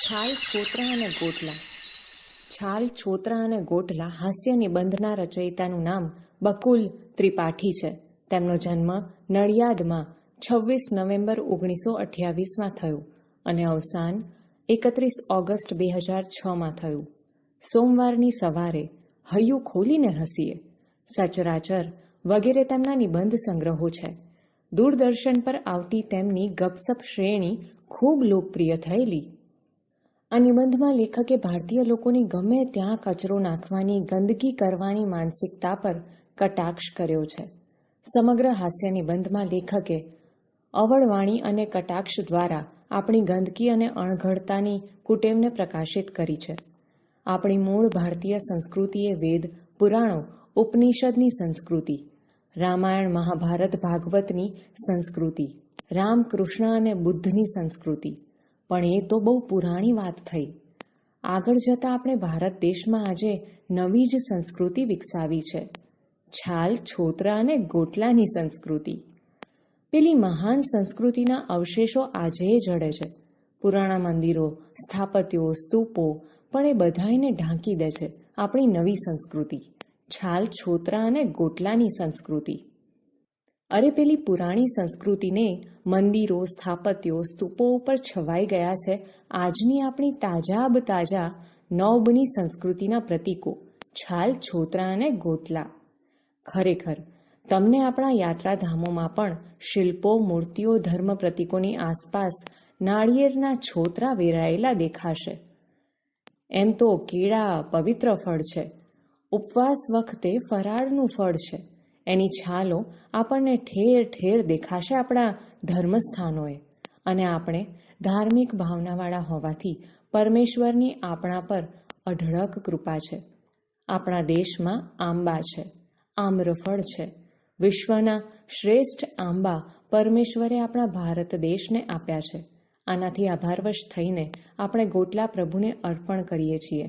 છાલ, છોતરા અને ગોટલા. છાલ, છોતરા અને ગોટલા હાસ્ય નિબંધના રચયિતાનું નામ બકુલ ત્રિપાઠી છે. તેમનો જન્મ નડિયાદમાં 26 નવેમ્બર 1928માં થયું અને અવસાન 31 ઓગસ્ટ 2006માં થયું. સોમવારની સવારે, હૈયું ખોલીને હસીએ, સચરાચર વગેરે તેમના નિબંધ સંગ્રહો છે. દૂરદર્શન પર આવતી તેમની ગપસપ શ્રેણી ખૂબ લોકપ્રિય થયેલી. આ નિબંધમાં લેખકે ભારતીય લોકોની ગમે ત્યાં કચરો નાખવાની, ગંદકી કરવાની માનસિકતા પર કટાક્ષ કર્યો છે. સમગ્ર હાસ્ય નિબંધમાં લેખકે અવળવાણી અને કટાક્ષ દ્વારા આપણી ગંદકી અને અણઘડતાની કુટેવને પ્રકાશિત કરી છે. આપણી મૂળ ભારતીય સંસ્કૃતિ એ વેદ, પુરાણો, ઉપનિષદની સંસ્કૃતિ, રામાયણ, મહાભારત, ભાગવતની સંસ્કૃતિ, રામ, કૃષ્ણ અને બુદ્ધની સંસ્કૃતિ. પણ એ તો બહુ પુરાણી વાત થઈ. આગળ જતાં આપણે ભારત દેશમાં આજે નવી જ સંસ્કૃતિ વિકસાવી છે, છાલ, છોતરા અને ગોટલાની સંસ્કૃતિ. પેલી મહાન સંસ્કૃતિના અવશેષો આજે જડે છે. પુરાણા મંદિરો, સ્થાપત્યો, સ્તૂપો, પણ એ બધાને ઢાંકી દે છે આપણી નવી સંસ્કૃતિ, છાલ, છોતરા અને ગોટલાની સંસ્કૃતિ. અરે પેલી પુરાણી સંસ્કૃતિને મંદિરો, સ્થાપત્યો, સ્તૂપો ઉપર છવાઈ ગયા છે આજની આપણી તાજા નવબની સંસ્કૃતિના પ્રતીકો, છાલ, છોતરા અને ગોટલા. ખરેખર તમને આપણા યાત્રાધામોમાં પણ શિલ્પો, મૂર્તિઓ, ધર્મ પ્રતીકોની આસપાસ નાળિયેરના છોતરા વેરાયેલા દેખાશે. એમ તો કેળા પવિત્ર ફળ છે, ઉપવાસ વખતે ફરાળનું ફળ છે. એની છાલો આપણને ઠેર ઠેર દેખાશે આપણા ધર્મસ્થાનોએ. અને આપણે ધાર્મિક ભાવનાવાળા હોવાથી પરમેશ્વરની આપણા પર અઢળક કૃપા છે. આપણા દેશમાં આંબા છે, આમ્રફળ છે. વિશ્વના શ્રેષ્ઠ આંબા પરમેશ્વરે આપણા ભારત દેશને આપ્યા છે. આનાથી આભારવશ થઈને આપણે ગોટલા પ્રભુને અર્પણ કરીએ છીએ.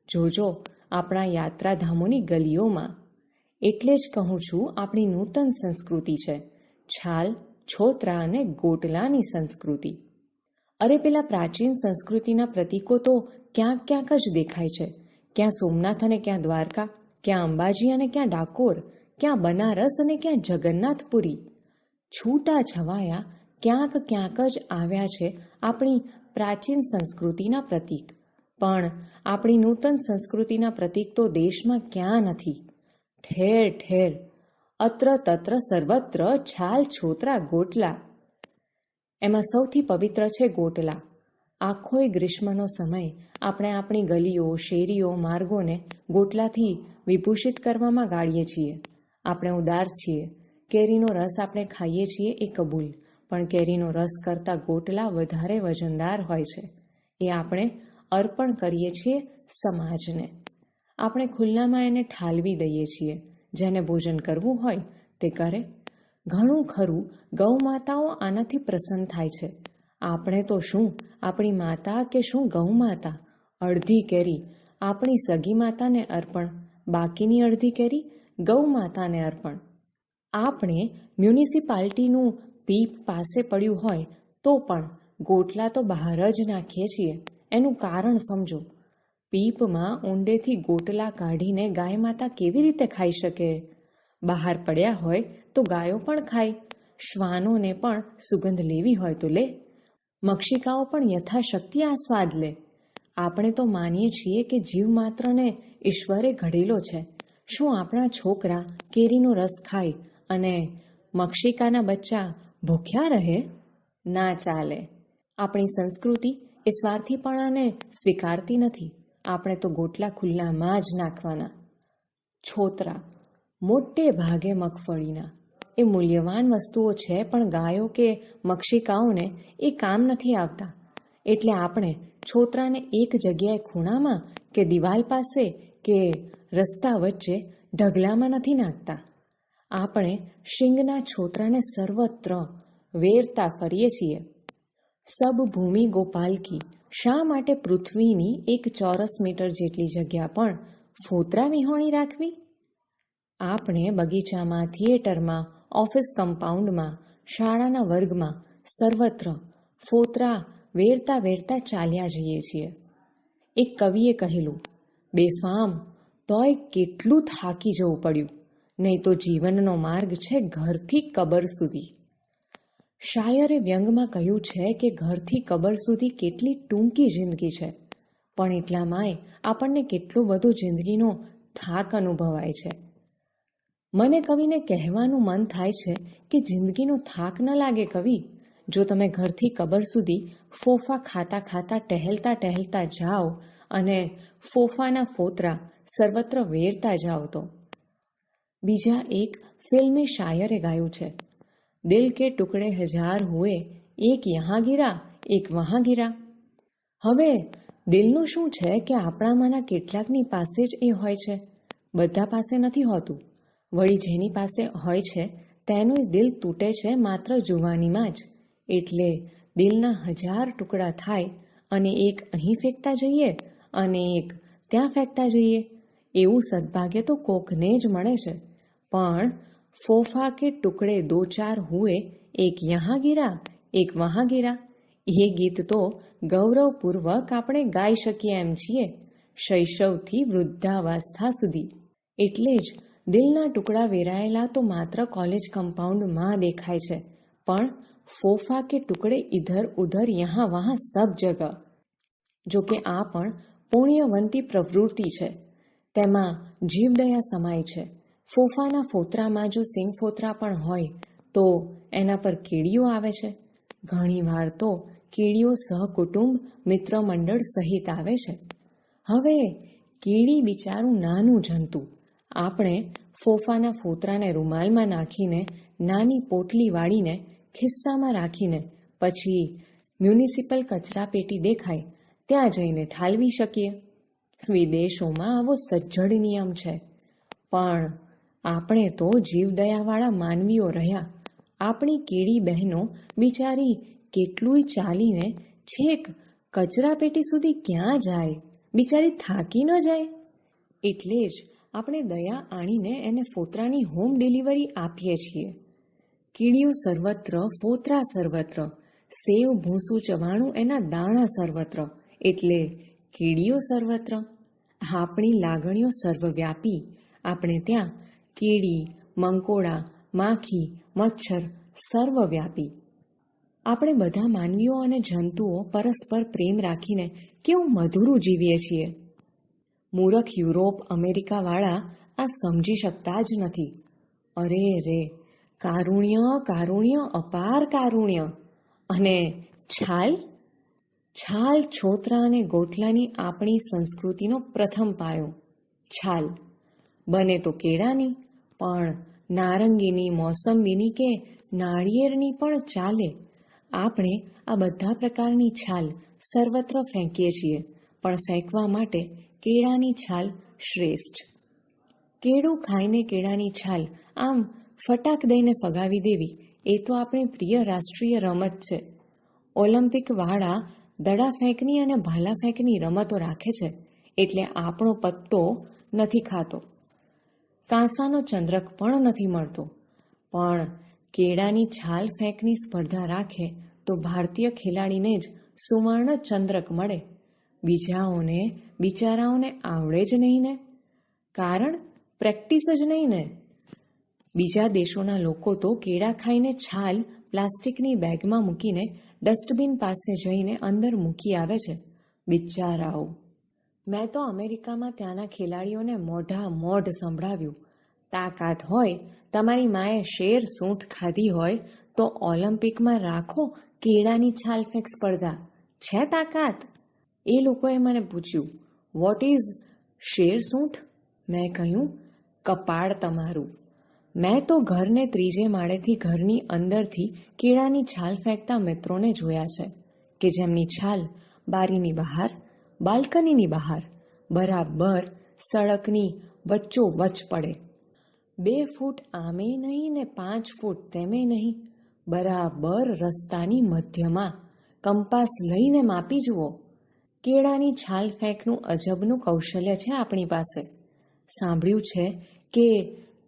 જોજો આપણા યાત્રાધામોની ગલીઓમાં. એટલે જ કહું છું, આપણી નૂતન સંસ્કૃતિ છે છાલ, છોતરા અને ગોટલાની સંસ્કૃતિ. અરે પેલા પ્રાચીન સંસ્કૃતિના પ્રતીકો તો ક્યાંક ક્યાંક જ દેખાય છે. ક્યાં સોમનાથ અને ક્યાં દ્વારકા, ક્યાં અંબાજી અને ક્યાં ડાકોર, ક્યાં બનારસ અને ક્યાં જગન્નાથપુરી. છૂટા છવાયા ક્યાંક ક્યાંક જ આવ્યા છે આપણી પ્રાચીન સંસ્કૃતિના પ્રતીક. પણ આપણી નૂતન સંસ્કૃતિના પ્રતીક તો દેશમાં ક્યાં નથી. ઠેર ઠેર, અત્ર તત્ર સર્વત્ર છાલ, છોતરા, ગોટલા. એમાં સૌથી પવિત્ર છે ગોટલા. આખોય ગ્રીષ્મનો સમય આપણે આપણી ગલીઓ, શેરીઓ, માર્ગોને ગોટલાથી વિભૂષિત કરવામાં ગાળીએ છીએ. આપણે ઉદાર છીએ. કેરીનો રસ આપણે ખાઈએ છીએ એ કબૂલ, પણ કેરીનો રસ કરતાં ગોટલા વધારે વજનદાર હોય છે. એ આપણે અર્પણ કરીએ છીએ સમાજને. આપણે ખુલ્લામાં એને ઠાલવી દઈએ છીએ. જેને ભોજન કરવું હોય તે કરે. ઘણું ખરું ગૌ માતાઓ આનાથી પ્રસન્ન થાય છે. આપણે તો શું, આપણી માતા કે શું ગૌ માતા, અડધી કેરી આપણી સગી માતાને અર્પણ, બાકીની અડધી કેરી ગૌ માતાને અર્પણ. આપણે મ્યુનિસિપાલિટીનું પીપ પાસે પડ્યું હોય તો પણ ગોટલા તો બહાર જ નાખીએ છીએ. એનું કારણ સમજો. પીપમાં ઊંડેથી ગોટલા કાઢીને ગાય માતા કેવી રીતે ખાઈ શકે? બહાર પડ્યા હોય તો ગાયો પણ ખાય. શ્વાનોને પણ સુગંધ લેવી હોય તો લે. મક્ષિકાઓ પણ યથાશક્તિ આ સ્વાદ લે. આપણે તો માનીએ છીએ કે જીવ માત્રને ઈશ્વરે ઘડેલો છે. શું આપણા છોકરા કેરીનો રસ ખાય અને મક્ષિકાના બચ્ચા ભૂખ્યા રહે? ના ચાલે. આપણી સંસ્કૃતિ એ સ્વાર્થીપણાને સ્વીકારતી નથી. આપણે તો ગોટલા ખુલ્લામાં જ નાખવાના. છોતરા મોટે ભાગે મગફળીના. એ મૂલ્યવાન વસ્તુઓ છે, પણ ગાયો કે મક્ષિકાઓને એ કામ નથી આવતા. એટલે આપણે છોતરાને એક જગ્યાએ ખૂણામાં કે દિવાલ પાસે કે રસ્તા વચ્ચે ઢગલામાં નથી નાખતા. આપણે શીંગના છોતરાને સર્વત્ર વેરતા ફરીએ છીએ. સબ ભૂમિ ગોપાલ કી. શા માટે પૃથ્વીની 1 ચોરસ મીટર જેટલી જગ્યા પણ ફોતરા વિહોણી રાખવી? આપણે બગીચામાં, થિયેટરમાં, ઓફિસ કમ્પાઉન્ડમાં, શાળાના વર્ગમાં સર્વત્ર ફોતરા વેરતા વેરતા ચાલ્યા જઈએ છીએ. એક કવિએ કહેલું, બેફામ તોય કેટલું થાકી જવું પડ્યું, નહીં તો જીવનનો માર્ગ છે ઘરથી કબર સુધી. શાયરે વ્યંગમાં કહ્યું છે કે ઘરથી કબર સુધી કેટલી ટૂંકી જિંદગી છે, પણ એટલામાંય આપણને કેટલો બધો જિંદગીનો થાક અનુભવાય છે. મને કવિને કહેવાનું મન થાય છે કે જિંદગીનો થાક ન લાગે કવિ, જો તમે ઘરથી કબર સુધી ફોફા ખાતા ખાતા ટહેલતા ટહેલતા જાઓ અને ફોફાના ફોતરા સર્વત્ર વેરતા જાઓ તો. બીજા એક ફિલ્મી શાયરે ગાયું છે, દિલ કે ટુકડે હજાર હુએ, એક યહાં ગિરા એક વહાં ગિરા. હવે દિલનું શું છે કે આપણામાંના કેટલાકની પાસે જ એ હોય છે, બધા પાસે નથી હોતું. વળી જેની પાસે હોય છે તેનું દિલ તૂટે છે માત્ર જુવાનીમાં જ. એટલે દિલના 1000 ટુકડા થાય અને એક અહીં ફેંકતા જઈએ અને એક ત્યાં ફેંકતા જઈએ, એવું સદભાગ્ય તો કોકને જ મળે છે. પણ ફોફા કે ટુકડે દો ચાર હુએ, એક યહાં ગિરા એક વહાં ગિરા, એ ગીત તો ગૌરવપૂર્વક આપણે ગાઈ શકીએ એમ છીએ, શૈશવથી વૃદ્ધાવસ્થા સુધી. એટલે જ દિલના ટુકડા વેરાયેલા તો માત્ર કોલેજ કમ્પાઉન્ડમાં દેખાય છે, પણ ફોફા કે ટુકડે ઇધર ઉધર યહાં વહાં સબ જગહ. જોકે આ પણ પુણ્યવંતી પ્રવૃત્તિ છે, તેમાં જીવદયા સમાય છે. ફોફાના ફોતરામાં જો સિંગ ફોતરા પણ હોય તો એના પર કીડીઓ આવે છે. ઘણીવાર તો કીડીઓ સહકુટુંબ મિત્ર મંડળ સહિત આવે છે. હવે કીડી બિચારું નાનું જંતુ, આપણે ફોફાના ફોતરાને રૂમાલમાં નાખીને નાની પોટલી વાળીને ખિસ્સામાં રાખીને પછી મ્યુનિસિપલ કચરા પેટી દેખાય ત્યાં જઈને ઠાલવી શકીએ. વિદેશોમાં આવો સજ્જડ નિયમ છે, પણ આપણે તો જીવદયાવાળા માનવીઓ રહ્યા. આપણી કીડી બહેનો બિચારી કેટલુંય ચાલીને છેક કચરા પેટી સુધી ક્યાં જાય, બિચારી થાકી ન જાય. એટલે જ આપણે દયા આણીને એને ફોતરાની હોમ ડિલિવરી આપીએ છીએ. કીડીઓ સર્વત્ર, ફોતરા સર્વત્ર, સેવ ભૂસું ચવાણું એના દાણા સર્વત્ર, એટલે કીડીઓ સર્વત્ર. આપણી લાગણીઓ સર્વવ્યાપી. આપણે ત્યાં કીડી, મંકોડા, માખી, મચ્છર સર્વવ્યાપી. આપણે બધા માનવીઓ અને જંતુઓ પરસ્પર પ્રેમ રાખીને કેવું મધુરું જીવીએ છીએ. મૂરખ યુરોપ અમેરિકાવાળા આ સમજી શકતા જ નથી. અરે રે, કારુણ્ય કારુણ્ય અપાર કારુણ્ય. અને છાલ, છાલ છોતરા અને ગોટલાની આપણી સંસ્કૃતિનો પ્રથમ પાયો. છાલ બને તો કેળાની, પણ નારંગીની, મોસંબીની કે નાળિયેરની પણ ચાલે. આપણે આ બધા પ્રકારની છાલ સર્વત્ર ફેંકીએ છીએ, પણ ફેંકવા માટે કેળાની છાલ શ્રેષ્ઠ. કેળું ખાઈને કેળાની છાલ આમ ફટાક દઈને ફગાવી દેવી એ તો આપણી પ્રિય રાષ્ટ્રીય રમત છે. ઓલિમ્પિકવાળા દડા ફેંકની અને ભાલા ફેંકની રમતો રાખે છે, એટલે આપણો પત્તો નથી ખાતો, કાંસાનો ચંદ્રક પણ નથી મળતો. પણ કેળાની છાલ ફેંકની સ્પર્ધા રાખે તો ભારતીય ખેલાડીને જ સુવર્ણ ચંદ્રક મળે. બીજાઓને બિચારાઓને આવડે જ નહીં ને, કારણ પ્રેક્ટિસ જ નહીં ને. બીજા દેશોના લોકો તો કેળા ખાઈને છાલ પ્લાસ્ટિકની બેગમાં મૂકીને ડસ્ટબિન પાસે જઈને અંદર મૂકી આવે છે, બિચારાઓ. મેં તો અમેરિકામાં ત્યાંના ખેલાડીઓને મોઢા મોઢ સંભળાવ્યું, તાકાત હોય, તમારી માએ શેર સૂંઠ ખાધી હોય તો ઓલિમ્પિકમાં રાખો કેળાની છાલ ફેંક સ્પર્ધા, છે તાકાત? એ લોકોએ મને પૂછ્યું, વોટ ઇઝ શેર સૂંઠ? મેં કહ્યું, કપાળ તમારું. મેં તો ઘરને ત્રીજે માળેથી ઘરની અંદરથી કેળાની છાલ ફેંકતા મિત્રોને જોયા છે કે જેમની છાલ બારીની બહાર, બાલ્કનીની બહાર, બરાબર સડકની વચ્ચોવચ્ચ પડે. 2 ફૂટ આમે નહીં ને 5 ફૂટ તેમે નહીં, બરાબર રસ્તાની મધ્યમાં. કંપાસ લઈને માપી જુઓ. કેળાની છાલ ફેંકનું અજબનું કૌશલ્ય છે આપણી પાસે. સાંભળ્યું છે કે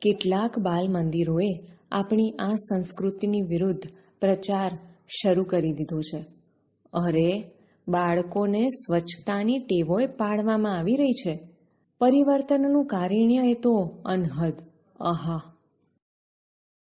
કેટલાક બાલ મંદિરોએ આપણી આ સંસ્કૃતિની વિરુદ્ધ પ્રચાર શરૂ કરી દીધો છે. અરે, બાળકોને સ્વચ્છતાની ટેવોય પાડવામાં આવી રહી છે. પરિવર્તનનું કારિણ્ય એ તો અનહદ. આહા.